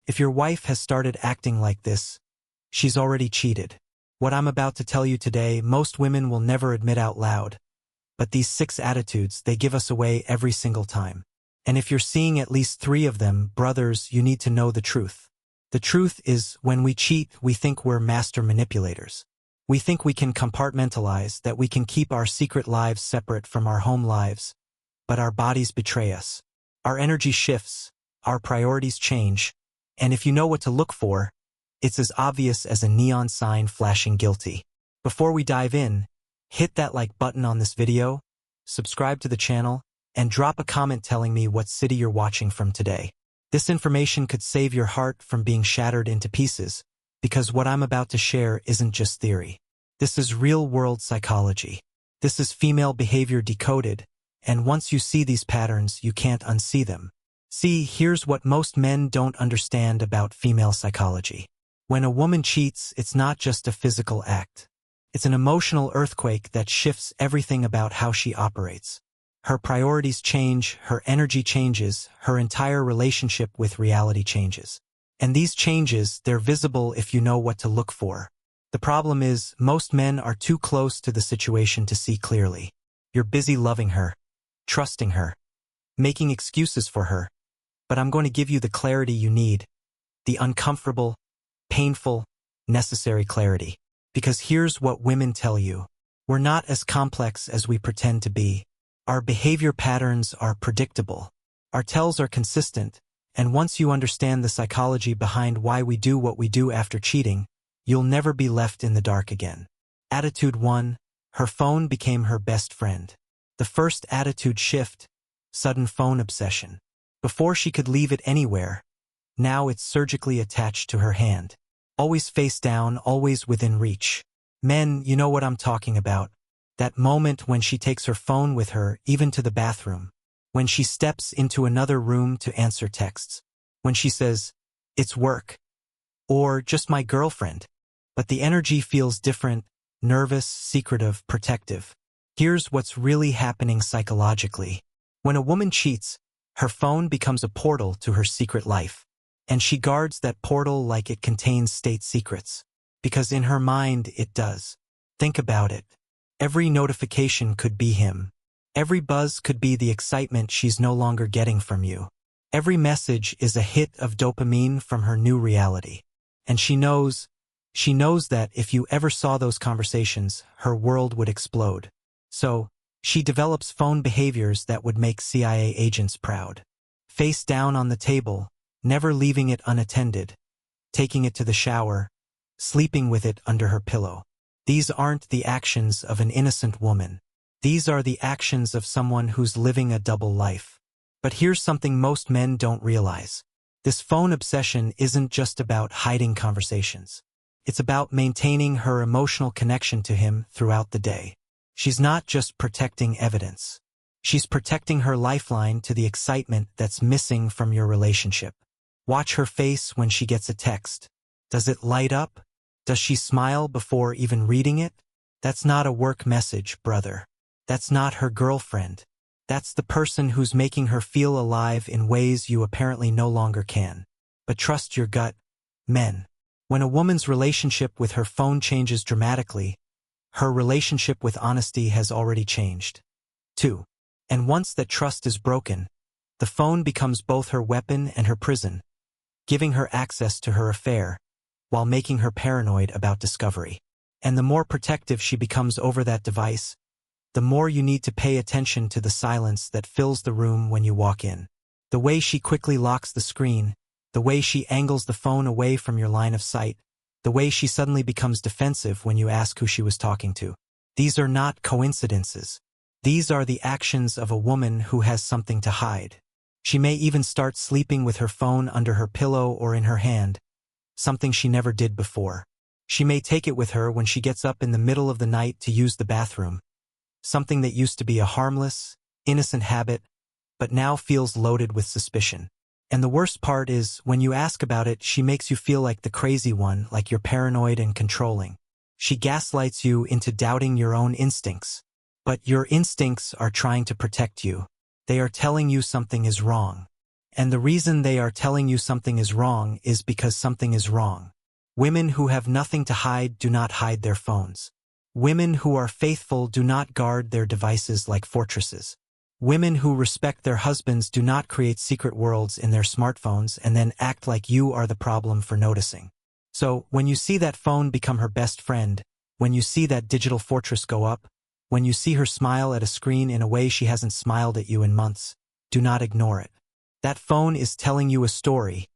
If your wife has started acting like this, she's already cheated. What I'm about to tell you today, most women will never admit out loud. But these 6 attitudes, they give us away every single time. And if you're seeing at least 3 of them, brothers, you need to know the truth. The truth is, when we cheat, we think we're master manipulators. We think we can compartmentalize, that we can keep our secret lives separate from our home lives. But our bodies betray us. Our energy shifts, our priorities change, and if you know what to look for, it's as obvious as a neon sign flashing guilty. Before we dive in, hit that like button on this video, subscribe to the channel, and drop a comment telling me what city you're watching from today. This information could save your heart from being shattered into pieces, because what I'm about to share isn't just theory. This is real-world psychology. This is female behavior decoded, and once you see these patterns, you can't unsee them. See, here's what most men don't understand about female psychology. When a woman cheats, it's not just a physical act. It's an emotional earthquake that shifts everything about how she operates. Her priorities change, her energy changes, her entire relationship with reality changes. And these changes, they're visible if you know what to look for. The problem is, most men are too close to the situation to see clearly. You're busy loving her, trusting her, making excuses for her. But I'm going to give you the clarity you need, the uncomfortable, painful, necessary clarity. Because here's what women tell you. We're not as complex as we pretend to be. Our behavior patterns are predictable. Our tells are consistent, and once you understand the psychology behind why we do what we do after cheating, you'll never be left in the dark again. Attitude 1. Her phone became her best friend. The first attitude shift, sudden phone obsession. Before she could leave it anywhere, now it's surgically attached to her hand. Always face down, always within reach. Men, you know what I'm talking about. That moment when she takes her phone with her, even to the bathroom. When she steps into another room to answer texts. When she says, "It's work." Or just my girlfriend. But the energy feels different, nervous, secretive, protective. Here's what's really happening psychologically. When a woman cheats, her phone becomes a portal to her secret life. And she guards that portal like it contains state secrets. Because in her mind, it does. Think about it. Every notification could be him. Every buzz could be the excitement she's no longer getting from you. Every message is a hit of dopamine from her new reality. And she knows that if you ever saw those conversations, her world would explode. So, she develops phone behaviors that would make CIA agents proud. Face down on the table, never leaving it unattended, taking it to the shower, sleeping with it under her pillow. These aren't the actions of an innocent woman. These are the actions of someone who's living a double life. But here's something most men don't realize. This phone obsession isn't just about hiding conversations. It's about maintaining her emotional connection to him throughout the day. She's not just protecting evidence. She's protecting her lifeline to the excitement that's missing from your relationship. Watch her face when she gets a text. Does it light up? Does she smile before even reading it? That's not a work message, brother. That's not her girlfriend. That's the person who's making her feel alive in ways you apparently no longer can. But trust your gut, men. When a woman's relationship with her phone changes dramatically, her relationship with honesty has already changed. 2. And once that trust is broken, the phone becomes both her weapon and her prison, giving her access to her affair, while making her paranoid about discovery. And the more protective she becomes over that device, the more you need to pay attention to the silence that fills the room when you walk in. The way she quickly locks the screen, the way she angles the phone away from your line of sight, the way she suddenly becomes defensive when you ask who she was talking to. These are not coincidences. These are the actions of a woman who has something to hide. She may even start sleeping with her phone under her pillow or in her hand, something she never did before. She may take it with her when she gets up in the middle of the night to use the bathroom, something that used to be a harmless, innocent habit, but now feels loaded with suspicion. And the worst part is, when you ask about it, she makes you feel like the crazy one, like you're paranoid and controlling. She gaslights you into doubting your own instincts. But your instincts are trying to protect you. They are telling you something is wrong. And the reason they are telling you something is wrong is because something is wrong. Women who have nothing to hide do not hide their phones. Women who are faithful do not guard their devices like fortresses. Women who respect their husbands do not create secret worlds in their smartphones and then act like you are the problem for noticing. So, when you see that phone become her best friend, when you see that digital fortress go up, when you see her smile at a screen in a way she hasn't smiled at you in months, do not ignore it. That phone is telling you a story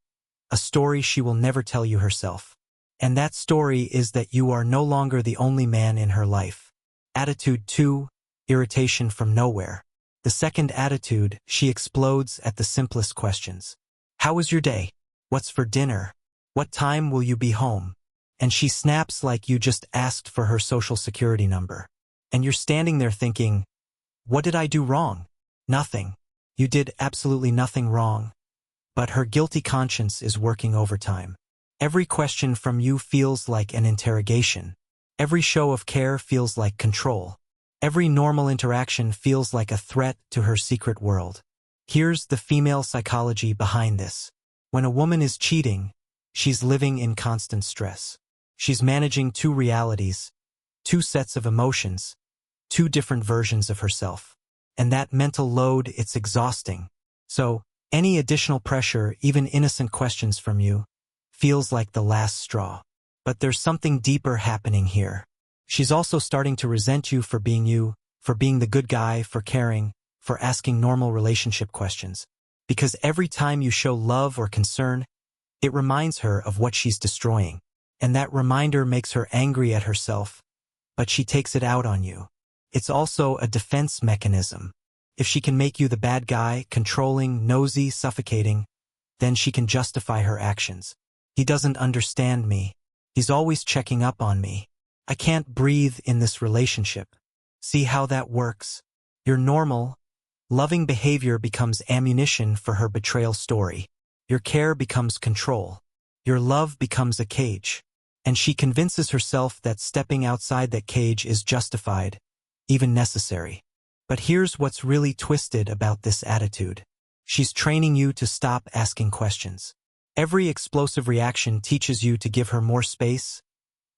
she will never tell you herself. And that story is that you are no longer the only man in her life. Attitude 2, irritation from nowhere. The second attitude, she explodes at the simplest questions. How was your day? What's for dinner? What time will you be home? And she snaps like you just asked for her social security number. And you're standing there thinking, what did I do wrong? Nothing. You did absolutely nothing wrong. But her guilty conscience is working overtime. Every question from you feels like an interrogation. Every show of care feels like control. Every normal interaction feels like a threat to her secret world. Here's the female psychology behind this. When a woman is cheating, she's living in constant stress. She's managing two realities, two sets of emotions, two different versions of herself. And that mental load, it's exhausting. So, any additional pressure, even innocent questions from you, feels like the last straw. But there's something deeper happening here. She's also starting to resent you, for being the good guy, for caring, for asking normal relationship questions. Because every time you show love or concern, it reminds her of what she's destroying. And that reminder makes her angry at herself, but she takes it out on you. It's also a defense mechanism. If she can make you the bad guy, controlling, nosy, suffocating, then she can justify her actions. He doesn't understand me. He's always checking up on me. I can't breathe in this relationship. See how that works? Your normal, loving behavior becomes ammunition for her betrayal story. Your care becomes control. Your love becomes a cage. And she convinces herself that stepping outside that cage is justified, even necessary. But here's what's really twisted about this attitude. She's training you to stop asking questions. Every explosive reaction teaches you to give her more space,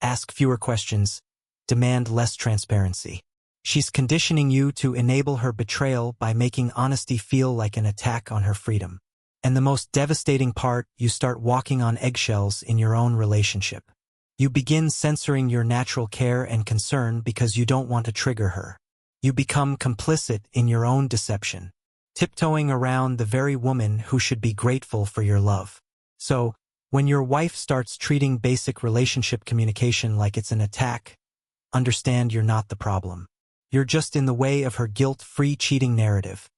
ask fewer questions, demand less transparency. She's conditioning you to enable her betrayal by making honesty feel like an attack on her freedom. And the most devastating part, you start walking on eggshells in your own relationship. You begin censoring your natural care and concern because you don't want to trigger her. You become complicit in your own deception, tiptoeing around the very woman who should be grateful for your love. So, when your wife starts treating basic relationship communication like it's an attack, understand you're not the problem. You're just in the way of her guilt-free cheating narrative.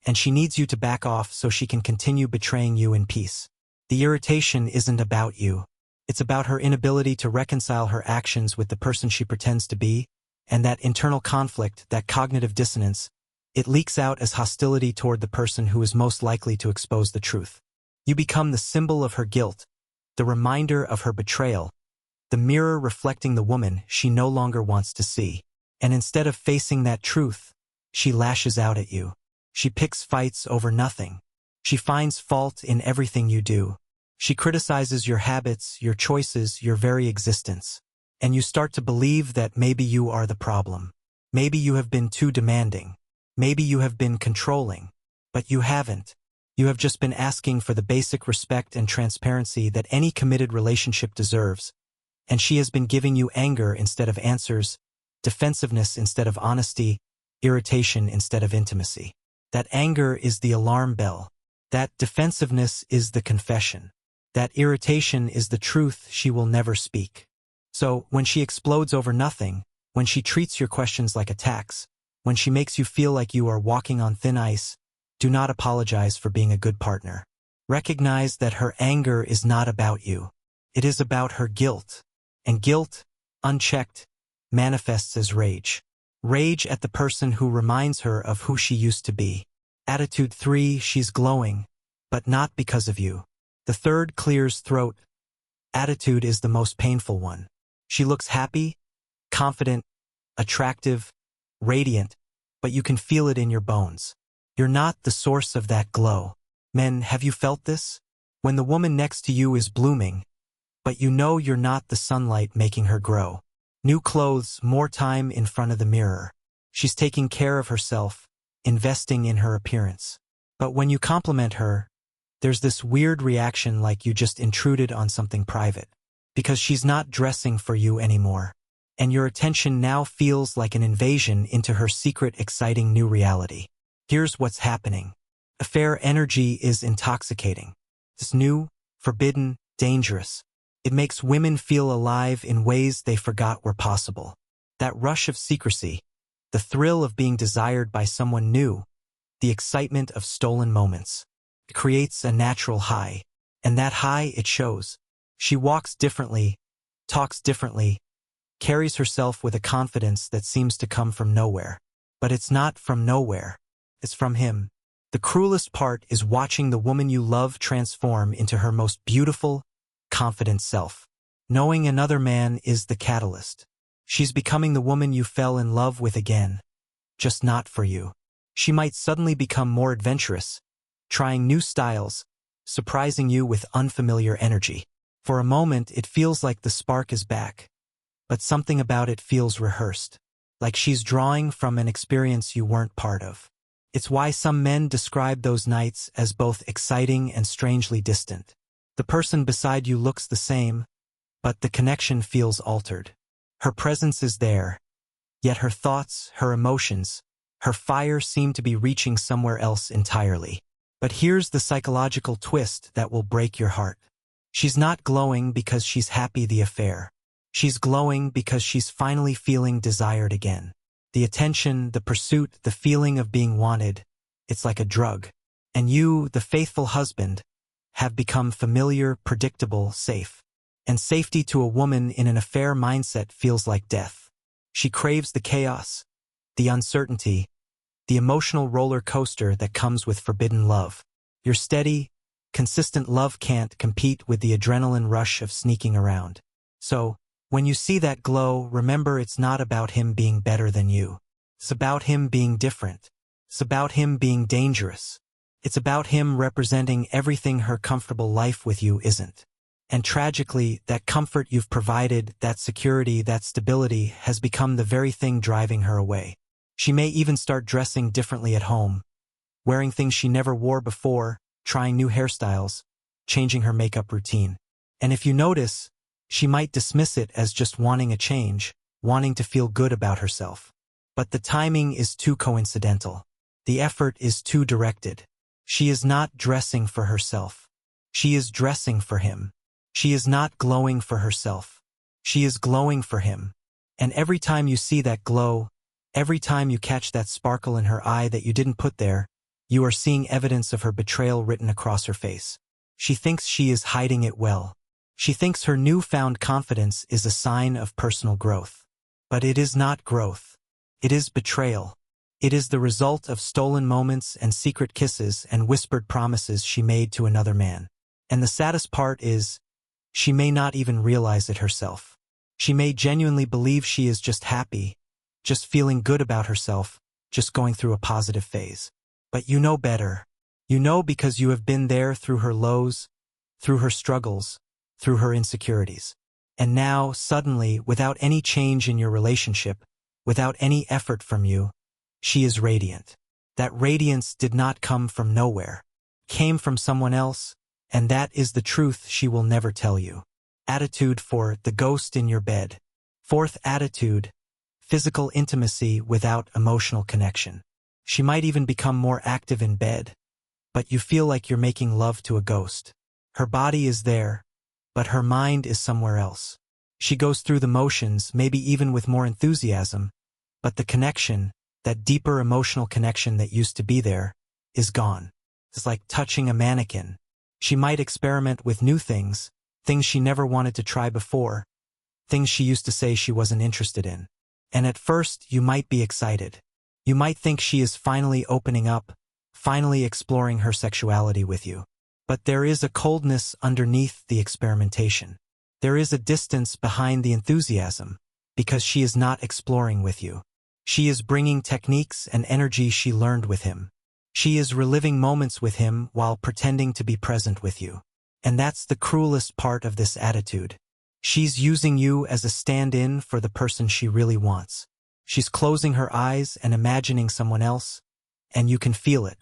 And she needs you to back off so she can continue betraying you in peace. The irritation isn't about you. It's about her inability to reconcile her actions with the person she pretends to be, and that internal conflict, that cognitive dissonance, it leaks out as hostility toward the person who is most likely to expose the truth. You become the symbol of her guilt, the reminder of her betrayal, the mirror reflecting the woman she no longer wants to see. And instead of facing that truth, she lashes out at you. She picks fights over nothing. She finds fault in everything you do. She criticizes your habits, your choices, your very existence. And you start to believe that maybe you are the problem. Maybe you have been too demanding. Maybe you have been controlling. But you haven't. You have just been asking for the basic respect and transparency that any committed relationship deserves. And she has been giving you anger instead of answers, defensiveness instead of honesty, irritation instead of intimacy. That anger is the alarm bell. That defensiveness is the confession. That irritation is the truth she will never speak. So, when she explodes over nothing, when she treats your questions like attacks, when she makes you feel like you are walking on thin ice, do not apologize for being a good partner. Recognize that her anger is not about you. It is about her guilt. And guilt, unchecked, manifests as rage. Rage at the person who reminds her of who she used to be. Attitude 3, she's glowing, but not because of you. The third clears throat. Attitude is the most painful one. She looks happy, confident, attractive, radiant, but you can feel it in your bones. You're not the source of that glow. Men, have you felt this? When the woman next to you is blooming, but you know you're not the sunlight making her grow. New clothes, more time in front of the mirror. She's taking care of herself, investing in her appearance. But when you compliment her, there's this weird reaction like you just intruded on something private. Because she's not dressing for you anymore. And your attention now feels like an invasion into her secret, exciting new reality. Here's what's happening. Affair energy is intoxicating. It's new, forbidden, dangerous. It makes women feel alive in ways they forgot were possible. That rush of secrecy, the thrill of being desired by someone new, the excitement of stolen moments. It creates a natural high. And that high, it shows. She walks differently, talks differently, carries herself with a confidence that seems to come from nowhere. But it's not from nowhere. It's from him. The cruelest part is watching the woman you love transform into her most beautiful, confident self. Knowing another man is the catalyst. She's becoming the woman you fell in love with again. Just not for you. She might suddenly become more adventurous, trying new styles, surprising you with unfamiliar energy. For a moment, it feels like the spark is back. But something about it feels rehearsed. Like she's drawing from an experience you weren't part of. It's why some men describe those nights as both exciting and strangely distant. The person beside you looks the same, but the connection feels altered. Her presence is there, yet her thoughts, her emotions, her fire seem to be reaching somewhere else entirely. But here's the psychological twist that will break your heart. She's not glowing because she's happy the affair. She's glowing because she's finally feeling desired again. The attention, the pursuit, the feeling of being wanted, it's like a drug. And you, the faithful husband, have become familiar, predictable, safe. And safety to a woman in an affair mindset feels like death. She craves the chaos, the uncertainty, the emotional roller coaster that comes with forbidden love. Your steady, consistent love can't compete with the adrenaline rush of sneaking around. So, when you see that glow, remember it's not about him being better than you. It's about him being different. It's about him being dangerous. It's about him representing everything her comfortable life with you isn't. And tragically, that comfort you've provided, that security, that stability, has become the very thing driving her away. She may even start dressing differently at home, wearing things she never wore before, trying new hairstyles, changing her makeup routine. And if you notice, she might dismiss it as just wanting a change, wanting to feel good about herself. But the timing is too coincidental. The effort is too directed. She is not dressing for herself. She is dressing for him. She is not glowing for herself. She is glowing for him. And every time you see that glow, every time you catch that sparkle in her eye that you didn't put there, you are seeing evidence of her betrayal written across her face. She thinks she is hiding it well. She thinks her newfound confidence is a sign of personal growth. But it is not growth. It is betrayal. It is the result of stolen moments and secret kisses and whispered promises she made to another man. And the saddest part is, she may not even realize it herself. She may genuinely believe she is just happy, just feeling good about herself, just going through a positive phase. But you know better. You know because you have been there through her lows, through her struggles, through her insecurities. And now, suddenly, without any change in your relationship, without any effort from you, she is radiant. That radiance did not come from nowhere. Came from someone else, and that is the truth she will never tell you. Attitude 4, the ghost in your bed. Fourth attitude, physical intimacy without emotional connection. She might even become more active in bed, but you feel like you're making love to a ghost. Her body is there, but her mind is somewhere else. She goes through the motions, maybe even with more enthusiasm, but the connection, that deeper emotional connection that used to be there, is gone. It's like touching a mannequin. She might experiment with new things, things she never wanted to try before, things she used to say she wasn't interested in. And at first, you might be excited. You might think she is finally opening up, finally exploring her sexuality with you. But there is a coldness underneath the experimentation. There is a distance behind the enthusiasm, because she is not exploring with you. She is bringing techniques and energy she learned with him. She is reliving moments with him while pretending to be present with you. And that's the cruelest part of this attitude. She's using you as a stand-in for the person she really wants. She's closing her eyes and imagining someone else, and you can feel it.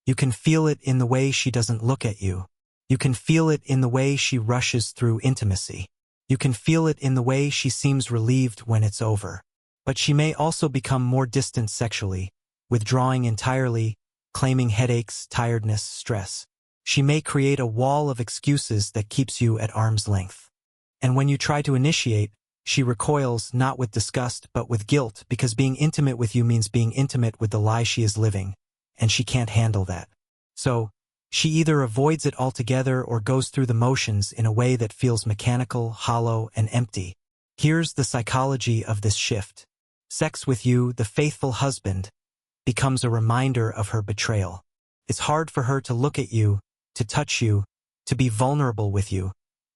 You can feel it in the way she doesn't look at you. You can feel it in the way she rushes through intimacy. You can feel it in the way she seems relieved when it's over. But she may also become more distant sexually, withdrawing entirely, claiming headaches, tiredness, stress. She may create a wall of excuses that keeps you at arm's length. And when you try to initiate, she recoils not with disgust but with guilt, because being intimate with you means being intimate with the lie she is living, and she can't handle that. So, she either avoids it altogether or goes through the motions in a way that feels mechanical, hollow, and empty. Here's the psychology of this shift. Sex with you, the faithful husband, becomes a reminder of her betrayal. It's hard for her to look at you, to touch you, to be vulnerable with you,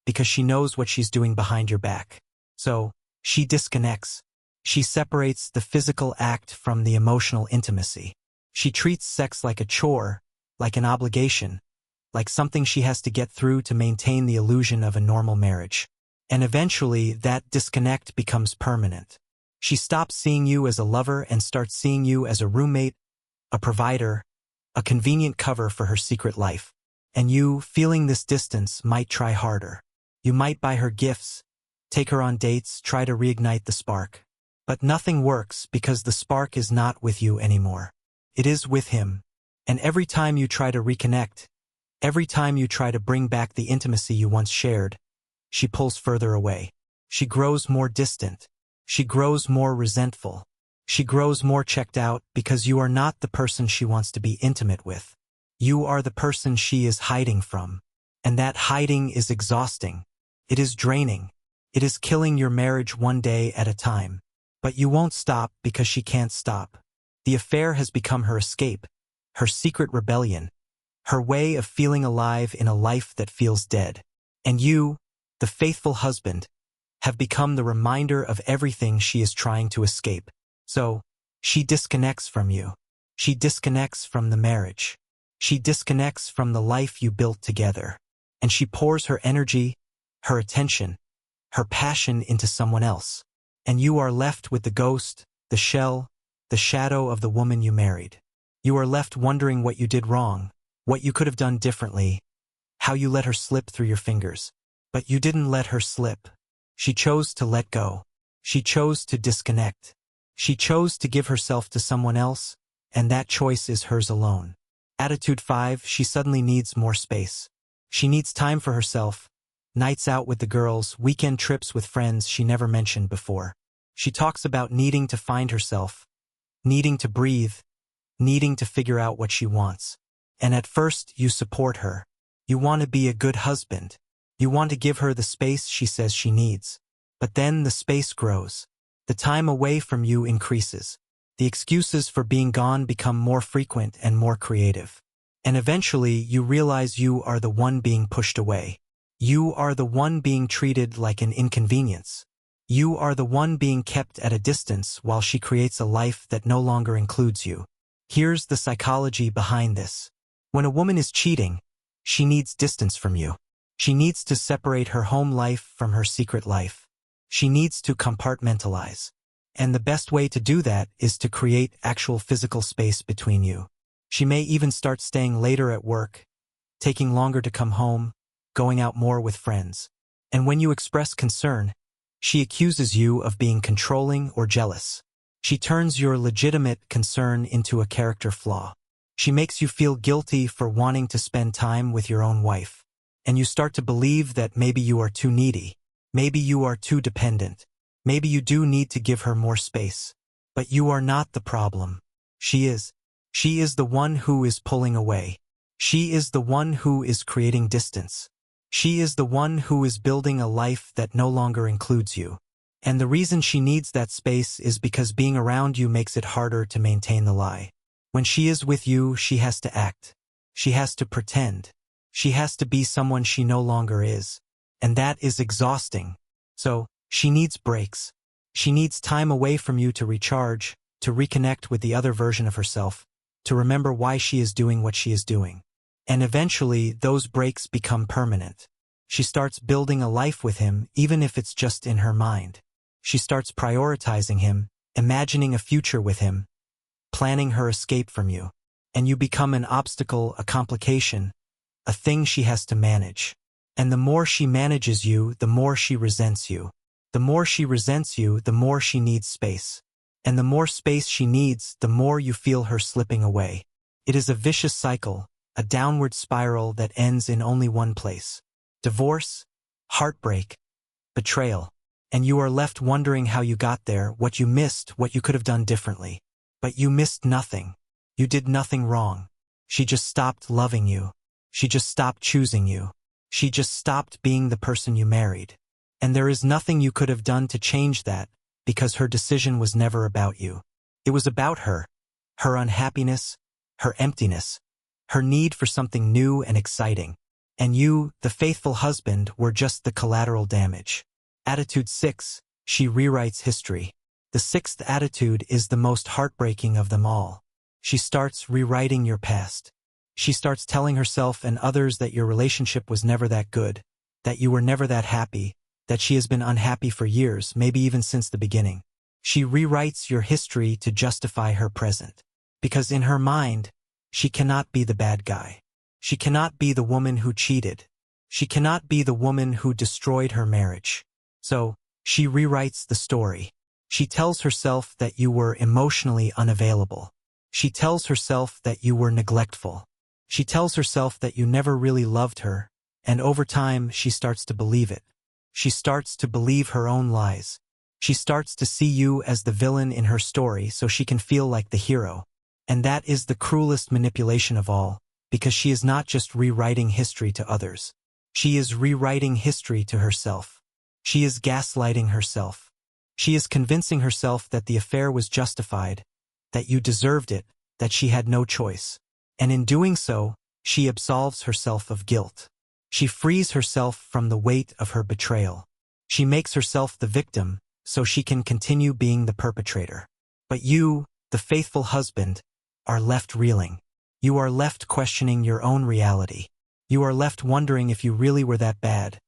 because she knows what she's doing behind your back. So, she disconnects. She separates the physical act from the emotional intimacy. She treats sex like a chore, like an obligation, like something she has to get through to maintain the illusion of a normal marriage. And eventually, that disconnect becomes permanent. She stops seeing you as a lover and starts seeing you as a roommate, a provider, a convenient cover for her secret life. And you, feeling this distance, might try harder. You might buy her gifts, take her on dates, try to reignite the spark. But nothing works because the spark is not with you anymore. It is with him. And every time you try to reconnect, every time you try to bring back the intimacy you once shared, she pulls further away. She grows more distant. She grows more resentful. She grows more checked out because you are not the person she wants to be intimate with. You are the person she is hiding from. And that hiding is exhausting. It is draining. It is killing your marriage one day at a time. But you won't stop because she can't stop. The affair has become her escape, her secret rebellion, her way of feeling alive in a life that feels dead. And you, the faithful husband, have become the reminder of everything she is trying to escape. So, she disconnects from you. She disconnects from the marriage. She disconnects from the life you built together. And she pours her energy, her attention, her passion into someone else. And you are left with the ghost, the shell, the shadow of the woman you married. You are left wondering what you did wrong, what you could have done differently, how you let her slip through your fingers. But you didn't let her slip. She chose to let go. She chose to disconnect. She chose to give herself to someone else, and that choice is hers alone. Attitude 5, she suddenly needs more space. She needs time for herself, nights out with the girls, weekend trips with friends she never mentioned before. She talks about needing to find herself, needing to breathe, needing to figure out what she wants. And at first, you support her. You want to be a good husband. You want to give her the space she says she needs. But then the space grows. The time away from you increases. The excuses for being gone become more frequent and more creative. And eventually, you realize you are the one being pushed away. You are the one being treated like an inconvenience. You are the one being kept at a distance while she creates a life that no longer includes you. Here's the psychology behind this. When a woman is cheating, she needs distance from you. She needs to separate her home life from her secret life. She needs to compartmentalize. And the best way to do that is to create actual physical space between you. She may even start staying later at work, taking longer to come home, going out more with friends. And when you express concern, she accuses you of being controlling or jealous. She turns your legitimate concern into a character flaw. She makes you feel guilty for wanting to spend time with your own wife. And you start to believe that maybe you are too needy. Maybe you are too dependent. Maybe you do need to give her more space. But you are not the problem. She is. She is the one who is pulling away. She is the one who is creating distance. She is the one who is building a life that no longer includes you. And the reason she needs that space is because being around you makes it harder to maintain the lie. When she is with you, she has to act. She has to pretend. She has to be someone she no longer is. And that is exhausting. So, she needs breaks. She needs time away from you to recharge, to reconnect with the other version of herself, to remember why she is doing what she is doing. And eventually, those breaks become permanent. She starts building a life with him, even if it's just in her mind. She starts prioritizing him, imagining a future with him, planning her escape from you. And you become an obstacle, a complication, a thing she has to manage. And the more she manages you, the more she resents you. The more she resents you, the more she needs space. And the more space she needs, the more you feel her slipping away. It is a vicious cycle, a downward spiral that ends in only one place. Divorce, heartbreak, betrayal. And you are left wondering how you got there, what you missed, what you could have done differently. But you missed nothing. You did nothing wrong. She just stopped loving you. She just stopped choosing you. She just stopped being the person you married. And there is nothing you could have done to change that, because her decision was never about you. It was about her unhappiness, her emptiness, her need for something new and exciting. And you, the faithful husband, were just the collateral damage. Attitude 6, she rewrites history. The sixth attitude is the most heartbreaking of them all. She starts rewriting your past. She starts telling herself and others that your relationship was never that good, that you were never that happy, that she has been unhappy for years, maybe even since the beginning. She rewrites your history to justify her present. Because in her mind, she cannot be the bad guy. She cannot be the woman who cheated. She cannot be the woman who destroyed her marriage. So, she rewrites the story. She tells herself that you were emotionally unavailable. She tells herself that you were neglectful. She tells herself that you never really loved her, and over time she starts to believe it. She starts to believe her own lies. She starts to see you as the villain in her story so she can feel like the hero. And that is the cruelest manipulation of all, because she is not just rewriting history to others. She is rewriting history to herself. She is gaslighting herself. She is convincing herself that the affair was justified, that you deserved it, that she had no choice. And in doing so, she absolves herself of guilt. She frees herself from the weight of her betrayal. She makes herself the victim, so she can continue being the perpetrator. But you, the faithful husband, are left reeling. You are left questioning your own reality. You are left wondering if you really were that bad,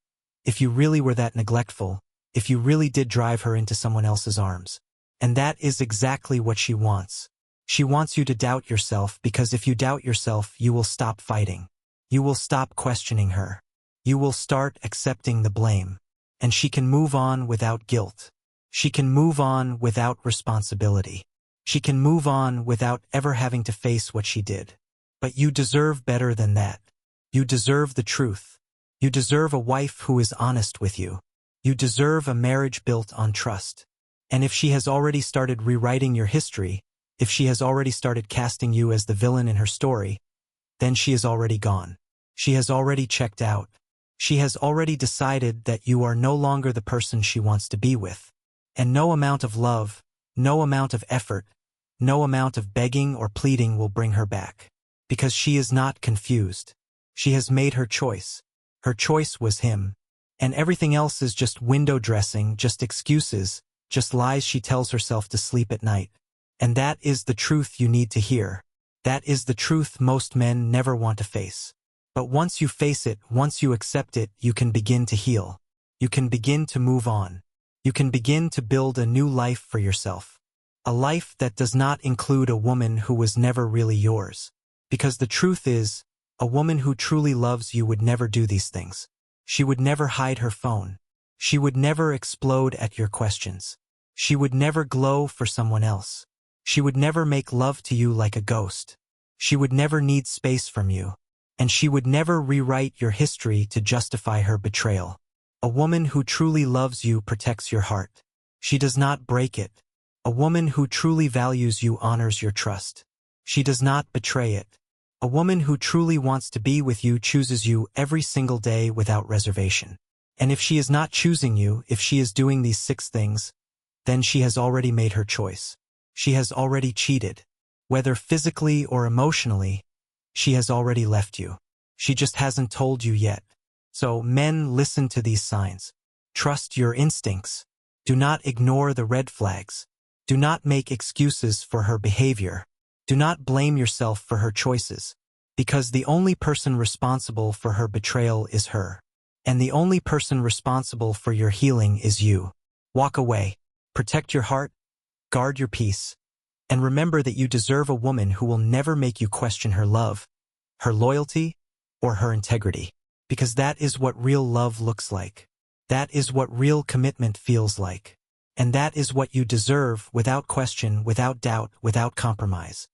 if you really were that neglectful, if you really did drive her into someone else's arms. And that is exactly what she wants. She wants you to doubt yourself, because if you doubt yourself, you will stop fighting. You will stop questioning her. You will start accepting the blame. And she can move on without guilt. She can move on without responsibility. She can move on without ever having to face what she did. But you deserve better than that. You deserve the truth. You deserve a wife who is honest with you. You deserve a marriage built on trust. And if she has already started rewriting your history, if she has already started casting you as the villain in her story, then she is already gone. She has already checked out. She has already decided that you are no longer the person she wants to be with. And no amount of love, no amount of effort, no amount of begging or pleading will bring her back. Because she is not confused. She has made her choice. Her choice was him. And everything else is just window dressing, just excuses, just lies she tells herself to sleep at night. And that is the truth you need to hear. That is the truth most men never want to face. But once you face it, once you accept it, you can begin to heal. You can begin to move on. You can begin to build a new life for yourself. A life that does not include a woman who was never really yours. Because the truth is, a woman who truly loves you would never do these things. She would never hide her phone. She would never explode at your questions. She would never glow for someone else. She would never make love to you like a ghost. She would never need space from you. And she would never rewrite your history to justify her betrayal. A woman who truly loves you protects your heart. She does not break it. A woman who truly values you honors your trust. She does not betray it. A woman who truly wants to be with you chooses you every single day without reservation. And if she is not choosing you, if she is doing these 6 things, then she has already made her choice. She has already cheated. Whether physically or emotionally, she has already left you. She just hasn't told you yet. So, men, listen to these signs. Trust your instincts. Do not ignore the red flags. Do not make excuses for her behavior. Do not blame yourself for her choices, because the only person responsible for her betrayal is her. And the only person responsible for your healing is you. Walk away, protect your heart, guard your peace, and remember that you deserve a woman who will never make you question her love, her loyalty, or her integrity. Because that is what real love looks like. That is what real commitment feels like. And that is what you deserve without question, without doubt, without compromise.